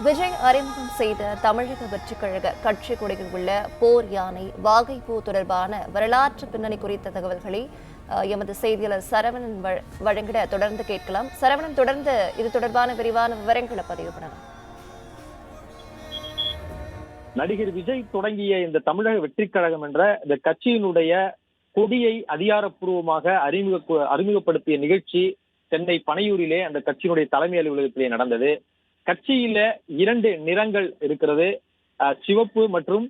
விஜய் அறிமுகம் செய்த தமிழக வெற்றிக் கழக கட்சி கொடியில் உள்ள போர் யானை வாகைப்பூ தொடர்பான வரலாற்று பின்னணி குறித்த தகவல்களை எமது செய்தியாளர் சரவணன் வழங்கிட தொடர்ந்து கேட்கலாம். சரவணன், தொடர்ந்து இது தொடர்பான விரிவான விவரங்களை பதிவு பண்ணலாம். நடிகர் விஜய் தொடங்கிய இந்த தமிழக வெற்றிக் கழகம் என்ற இந்த கட்சியினுடைய கொடியை அதிகாரப்பூர்வமாக அறிமுகப்படுத்திய நிகழ்ச்சி சென்னை பனையூரிலே அந்த கட்சியினுடைய தலைமை அலுவலகத்திலே நடந்தது. கட்சியில 2 நிறங்கள் இருக்கிறது. சிவப்பு மற்றும்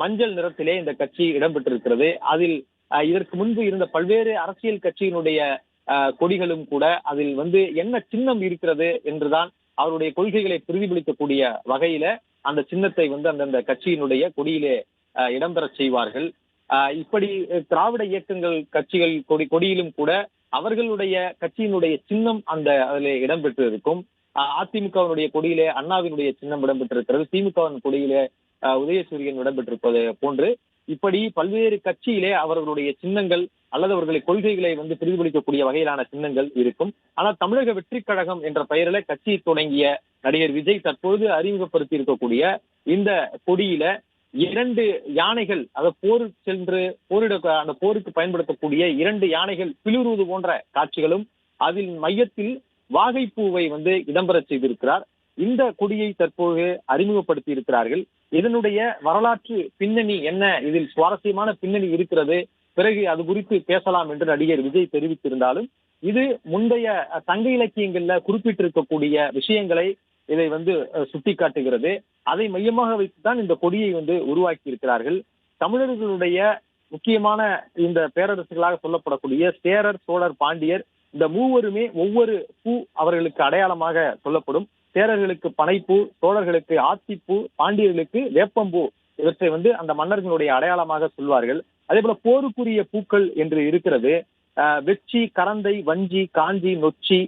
மஞ்சள் நிறத்திலே இந்த கட்சி இடம்பெற்றிருக்கிறது. அதில் இதற்கு முன்பு இருந்த பல்வேறு அரசியல் கட்சியினுடைய கொடிகளும் கூட அதில் என்ன சின்னம் இருக்கிறது என்றுதான் அவருடைய கொள்கைகளை பிரதிபலிக்கக்கூடிய வகையில அந்த சின்னத்தை அந்தந்த கட்சியினுடைய கொடியிலே இடம்பெற செய்வார்கள். இப்படி திராவிட இயக்கங்கள் கட்சிகள் கொடியிலும் கூட அவர்களுடைய கட்சியினுடைய சின்னம் அதிலே இடம்பெற்று இருக்கும். அதிமுகவினுடைய கொடியிலே அண்ணாவினுடைய சின்னம் இடம்பெற்றிருக்கிறது. திமுகவின் கொடியிலே உதயசூரியன் இடம்பெற்றிருப்பது போன்று இப்படி பல்வேறு கட்சியிலே அவர்களுடைய சின்னங்கள் அல்லது அவர்களுடைய கொள்கைகளை பிரதிபலிக்கக்கூடிய வகையிலான சின்னங்கள் இருக்கும். ஆனால் தமிழக வெற்றிக் கழகம் என்ற பெயரில கட்சியை தொடங்கிய நடிகர் விஜய் தற்பொழுது அறிமுகப்படுத்தி இருக்கக்கூடிய இந்த கொடியில 2 யானைகள், அதாவது போருக்கு சென்று அந்த போருக்கு பயன்படுத்தக்கூடிய 2 யானைகள் பிளிருவது போன்ற காட்சிகளும் அதில் மையத்தில் வாகைப்பூவை இடம்பெற செய்திருக்கிறார். இந்த கொடியை தற்போது அறிமுகப்படுத்தி இருக்கிறார்கள். இதனுடைய வரலாற்று பின்னணி என்ன, இதில் சுவாரஸ்யமான பின்னணி இருக்கிறது, பிறகு அது குறித்து பேசலாம் என்று நடிகர் விஜய் தெரிவித்திருந்தாலும் இது முந்தைய சங்க இலக்கியங்கள்ல குறிப்பிட்டிருக்கக்கூடிய விஷயங்களை இதை சுட்டிக்காட்டுகிறது. அதை மையமாக வைத்துதான் இந்த கொடியை உருவாக்கி இருக்கிறார்கள். தமிழர்களுடைய முக்கியமான இந்த பேரரசுகளாக சொல்லப்படக்கூடிய சேரர், சோழர், பாண்டியர், இந்த மூவருமே ஒவ்வொரு பூ அவர்களுக்கு அடையாளமாக சொல்லப்படும். சேரர்களுக்கு பனைப்பூ, சோழர்களுக்கு ஆத்திப்பூ, பாண்டியர்களுக்கு வேப்பம்பூ, இவற்றை அந்த மன்னர்களுடைய அடையாளமாக சொல்வார்கள். அதே போல போருக்குரிய பூக்கள் என்று இருக்கிறது. வெச்சி, கரந்தை, வஞ்சி, காஞ்சி, நொச்சி,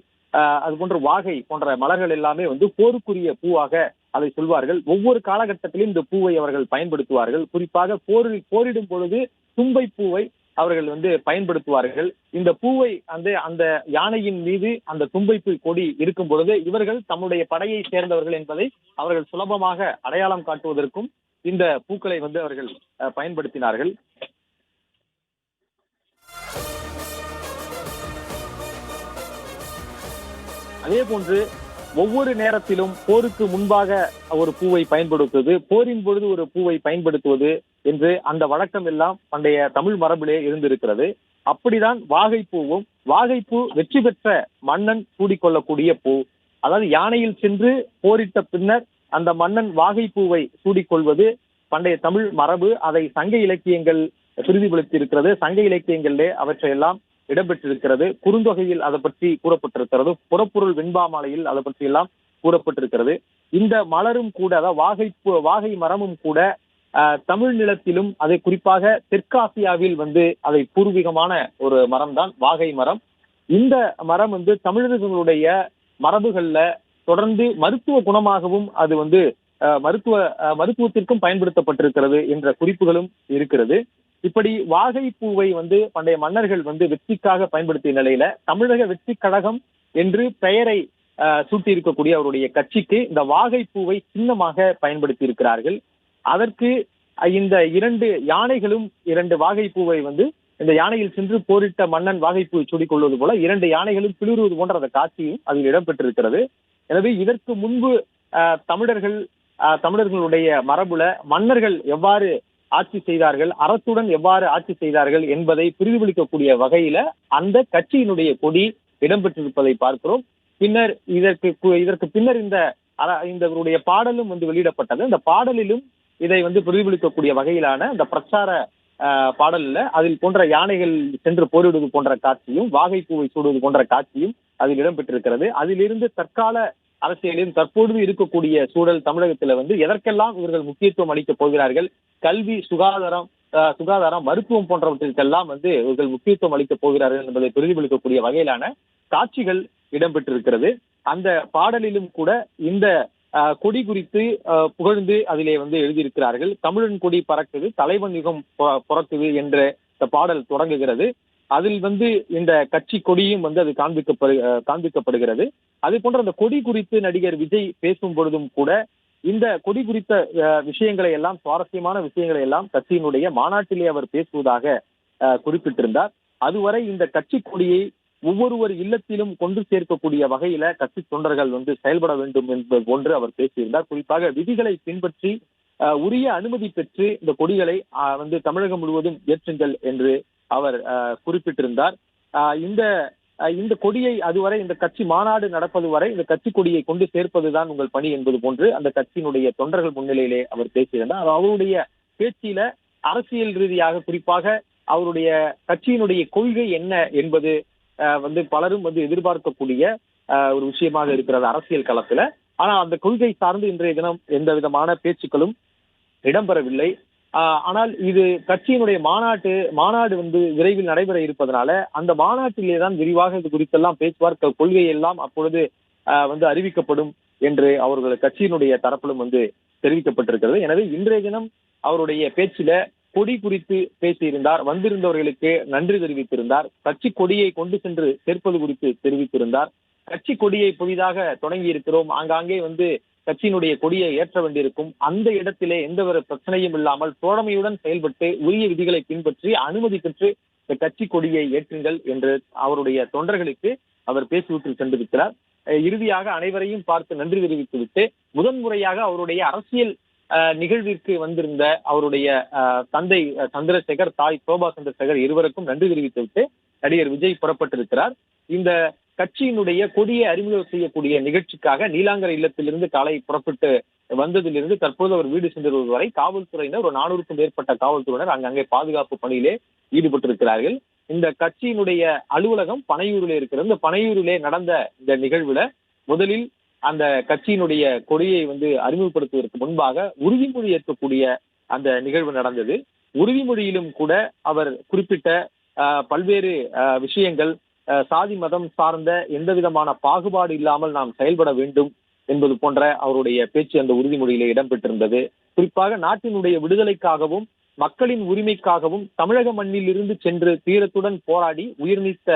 அது போன்ற வாகை போன்ற மலர்கள் எல்லாமே போருக்குரிய பூவாக அதை சொல்வார்கள். ஒவ்வொரு காலகட்டத்திலும் இந்த பூவை அவர்கள் பயன்படுத்துவார்கள். குறிப்பாக போரிடும் பொழுது தும்பை பூவை அவர்கள் பயன்படுத்துவார்கள். இந்த பூவை அந்த யானையின் மீது அந்த தும்பைப்பூ கொடி இருக்கும் பொழுது இவர்கள் தம்முடைய படையை சேர்ந்தவர்கள் என்பதை அவர்கள் சுலபமாக அடையாளம் காட்டுவதற்கும் இந்த பூக்களை அவர்கள் பயன்படுத்தினார்கள். அதே போன்று ஒவ்வொரு நேரத்திலும் போருக்கு முன்பாக ஒரு பூவை பயன்படுத்துவது, போரின் பொழுது ஒரு பூவை பயன்படுத்துவது என்று அந்த வழக்கம் எல்லாம் பண்டைய தமிழ் மரபிலே இருந்திருக்கிறது. அப்படிதான் வாகைப்பூவும். வாகைப்பூ வெற்றி பெற்ற மன்னன் சூடிக்கொள்ளக்கூடிய பூ. அதாவது யானையில் சென்று போரிட்ட பின்னர் அந்த மன்னன் வாகைப்பூவை சூடிக்கொள்வது பண்டைய தமிழ் மரபு. அதை சங்க இலக்கியங்கள் பிரதிபலித்து இருக்கிறது. சங்க இலக்கியங்களிலே அவற்றையெல்லாம் இடம்பெற்றிருக்கிறது. குறுந்தொகையில் அதை பற்றி கூறப்பட்டிருக்கிறது. புறப்பொருள் வெண்பாமாலையில் அதை பற்றி எல்லாம் கூறப்பட்டிருக்கிறது. இந்த மலரும் கூட, அதாவது வாகை மரமும் கூட தமிழ் நிலத்திலும், அதை குறிப்பாக தெற்காசியாவில் அதை பூர்வீகமான ஒரு மரம் தான் வாகை மரம். இந்த மரம் தமிழர்களுடைய மரபுகள்ல தொடர்ந்து மருத்துவ குணமாகவும் அது மருத்துவத்திற்கும் பயன்படுத்தப்பட்டிருக்கிறது என்ற குறிப்புகளும் இருக்கிறது. இப்படி வாகை பூவை பண்டைய மன்னர்கள் வெற்றிக்காக பயன்படுத்திய நிலையில தமிழக வெற்றி கழகம் என்று பெயரை சூட்டி இருக்கக்கூடிய அவருடைய கட்சிக்கு இந்த வாகை பூவை சின்னமாக பயன்படுத்தி இருக்கிறார்கள். அதற்கு இந்த 2 யானைகளும் 2 வாகை பூவை இந்த யானையில் சென்று போரிட்ட மன்னன் வாகைப்பூவை சூடிக்கொள்வது போல 2 யானைகளும் பிளிருவது போன்ற அந்த காட்சியும் அதில் இடம்பெற்றிருக்கிறது. எனவே இதற்கு முன்பு தமிழர்களுடைய மரபுல மன்னர்கள் எவ்வாறு ஆட்சி செய்தார்கள், அரசுடன் எவ்வாறு ஆட்சி செய்தார்கள் என்பதை பிரதிபலிக்கக்கூடிய வகையில அந்த கட்சியினுடைய கொடி இடம்பெற்றிருப்பதை பார்க்கிறோம். பின்னர் இதற்கு பின்னர் இந்த பாடலும் வெளியிடப்பட்டது. இந்த பாடலிலும் இதை பிரதிபலிக்கக்கூடிய வகையிலான இந்த பிரச்சார பாடல்ல அதில் போன்ற யானைகள் சென்று போரிடுவது போன்ற காட்சியும் வாகைப்பூவை சூடுவது போன்ற காட்சியும் அதில் இடம்பெற்றிருக்கிறது. அதிலிருந்து தற்கால அரசியலில் தற்பொழுது இருக்கக்கூடிய சூழல் தமிழகத்துல எதற்கெல்லாம் இவர்கள் முக்கியத்துவம் அளிக்கப் போகிறார்கள், கல்வி, சுகாதாரம், மருத்துவம் போன்றவற்றிற்கெல்லாம் இவர்கள் முக்கியத்துவம் அளிக்கப் போகிறார்கள் என்பதை பிரதிபலிக்கக்கூடிய வகையிலான காட்சிகள் இடம்பெற்றிருக்கிறது. அந்த பாடலிலும் கூட இந்த கொடி குறித்து புகழ்ந்து அதிலே எழுதியிருக்கிறார்கள். தமிழன் கொடி பறக்குது, தலைவன் யுகம் பிறக்குது என்ற இந்த பாடல் தொடங்குகிறது. அதில் இந்த கட்சி கொடியும் அது காண்பிக்கப்படுகிறது. அதே போன்ற அந்த கொடி குறித்து நடிகர் விஜய் பேசும் பொழுதும் கூட இந்த கொடி குறித்த விஷயங்களை எல்லாம், சுவாரஸ்யமான விஷயங்களை எல்லாம் கட்சியினுடைய மாநாட்டிலே அவர் பேசுவதாக குறிப்பிட்டிருந்தார். அதுவரை இந்த கட்சி கொடியை ஒவ்வொருவர் இல்லத்திலும் கொண்டு சேர்க்கக்கூடிய வகையில கட்சி தொண்டர்கள் செயல்பட வேண்டும் என்பது போன்று அவர் பேசியிருந்தார். குறிப்பாக விதிகளை பின்பற்றி உரிய அனுமதி பெற்று இந்த கொடிகளை தமிழகம் முழுவதும் ஏற்றுங்கள் என்று அவர் குறிப்பிட்டிருந்தார். இந்த கொடியை அதுவரை இந்த கட்சி மாநாடு நடப்பது வரை இந்த கட்சி கொடியை கொண்டு சேர்ப்பதுதான் உங்கள் பணி என்பது போன்று அந்த கட்சியினுடைய தொண்டர்கள் முன்னிலையிலே அவர் பேசியிருந்தார். அவருடைய பேச்சில அரசியல் ரீதியாக, குறிப்பாக அவருடைய கட்சியினுடைய கொள்கை என்ன என்பது பலரும் எதிர்பார்க்கக்கூடிய ஒரு விஷயமாக இருக்கிறது அரசியல் களத்துல. ஆனா அந்த கொள்கை சார்ந்து இன்றைய தினம் எந்த விதமான பேச்சுக்களும் இடம்பெறவில்லை. ஆனால் இது கட்சியினுடைய மாநாடு விரைவில் நடைபெற இருப்பதனால அந்த மாநாட்டிலே தான் விரிவாக இது குறித்தெல்லாம் பேசுவார். கொள்கை எல்லாம் அப்பொழுது அறிவிக்கப்படும் என்று அவர்கள் கட்சியினுடைய தரப்பிலும் தெரிவிக்கப்பட்டிருக்கிறது. எனவே இன்றைய தினம் அவருடைய பேச்சில கொடி குறித்து பேசியிருந்தார். வந்திருந்தவர்களுக்கு நன்றி தெரிவித்திருந்தார். கட்சி கொடியை கொண்டு சென்று சேர்ப்பது குறித்து தெரிவித்திருந்தார். கட்சி கொடியை புதிதாக தொடங்கி இருக்கிறோம், ஆங்காங்கே கட்சியினுடைய கொடியை ஏற்ற வேண்டியிருக்கும், அந்த இடத்திலே எந்த ஒரு பிரச்சனையும் இல்லாமல் தோழமையுடன் செயல்பட்டு உரிய விதிகளை பின்பற்றி அனுமதி பெற்று இந்த கட்சி கொடியை ஏற்றுங்கள் என்று அவருடைய தொண்டர்களுக்கு அவர் பேசிவிட்டு சென்றிருக்கிறார். இறுதியாக அனைவரையும் பார்த்து நன்றி தெரிவித்துவிட்டு முதன்முறையாக அவருடைய அரசியல் நிகழ்விற்கு வந்திருந்த அவருடைய தந்தை சந்திரசேகர், தாய் சோபா சந்திரசேகர் இருவருக்கும் நன்றி தெரிவித்துவிட்டு நடிகர் விஜய் புறப்பட்டிருக்கிறார். இந்த கட்சியினுடைய கொடியை அறிமுகம் செய்யக்கூடிய நிகழ்ச்சிக்காக நீலாங்கரை இல்லத்திலிருந்து காலை புறப்பட்டு வந்ததிலிருந்து தற்போது அவர் வீடு சென்றிருவது வரை காவல்துறையினர், ஒரு 400க்கும் மேற்பட்ட காவல்துறையினர் அங்கே பாதுகாப்பு பணியிலே ஈடுபட்டிருக்கிறார்கள். இந்த கட்சியினுடைய அலுவலகம் பனையூரிலே இருக்கிறது. இந்த பனையூரிலே நடந்த இந்த நிகழ்வுல முதலில் அந்த கட்சியினுடைய கொடியை அறிமுகப்படுத்துவதற்கு முன்பாக உறுதிமொழி ஏற்கக்கூடிய அந்த நிகழ்வு நடந்தது. உறுதிமொழியிலும் கூட அவர் குறிப்பிட்ட பல்வேறு விஷயங்கள், சாதி மதம் சார்ந்த எந்த விதமான பாகுபாடு இல்லாமல் நாம் செயல்பட வேண்டும் என்பது போன்ற அவருடைய பேச்சு அந்த உறுதிமொழியிலே இடம்பெற்றிருந்தது. குறிப்பாக நாட்டினுடைய விடுதலைக்காகவும் மக்களின் உரிமைக்காகவும் தமிழக மண்ணில் இருந்து சென்று தீரத்துடன் போராடி உயிர் நீத்த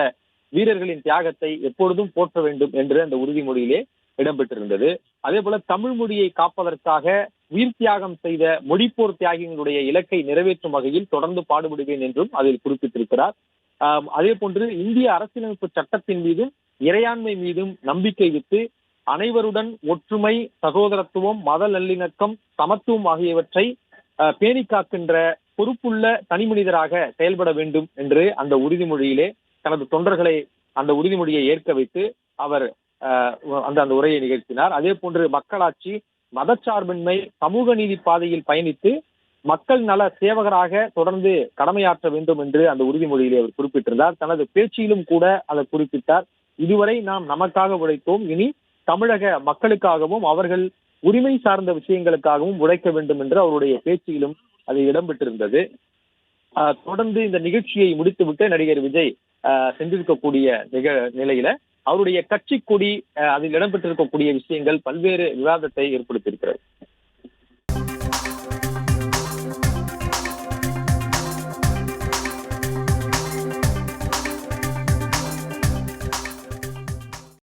வீரர்களின் தியாகத்தை எப்பொழுதும் போற்ற வேண்டும் என்று அந்த உறுதிமொழியிலே இடம்பெற்றிருந்தது. அதே போல தமிழ் மொழியை காப்பதற்காக உயிர் தியாகம் செய்த மொழிப்போர் தியாகிகளுடைய இலக்கை நிறைவேற்றும் வகையில் தொடர்ந்து பாடுபடுவேன் என்றும் அதில் குறிப்பிட்டிருக்கிறார். அதே போன்று இந்திய அரசியலமைப்பு சட்டத்தின் மீதும் இறையாண்மை மீதும் நம்பிக்கை வைத்து அனைவருடன் ஒற்றுமை, சகோதரத்துவம், மத நல்லிணக்கம், சமத்துவம் ஆகியவற்றை பேணி காக்கின்ற பொறுப்புள்ள தனிமனிதராக செயல்பட வேண்டும் என்று அந்த உறுதிமொழியிலே தனது தொண்டர்களை அந்த உறுதிமொழியை ஏற்க வைத்து அவர் அந்த உரையை நிகழ்த்தினார். அதே போன்று மக்களாட்சி, மதச்சார்பின்மை, சமூக நீதி பாதையில் பயணித்து மக்கள் நல சேவகராக தொடர்ந்து கடமையாற்ற வேண்டும் என்று அந்த உறுதிமொழியிலே அவர் குறிப்பிட்டிருந்தார். தனது பேச்சிலும் கூட அதை குறிப்பிட்டார். இதுவரை நாம் நமக்காக உழைத்தோம், இனி தமிழக மக்களுக்காகவும் அவர்கள் உரிமை சார்ந்த விஷயங்களுக்காகவும் உழைக்க வேண்டும் என்று அவருடைய பேச்சிலும் அது இடம்பெற்றிருந்தது. தொடர்ந்து இந்த நிகழ்ச்சியை முடித்துவிட்டு நடிகர் விஜய் சென்றிருக்கக்கூடிய நிலையில அவருடைய கட்சி கொடி அதில் இடம்பெற்றிருக்கக்கூடிய விஷயங்கள் பல்வேறு விவாதத்தை ஏற்படுத்தியிருக்கிறது.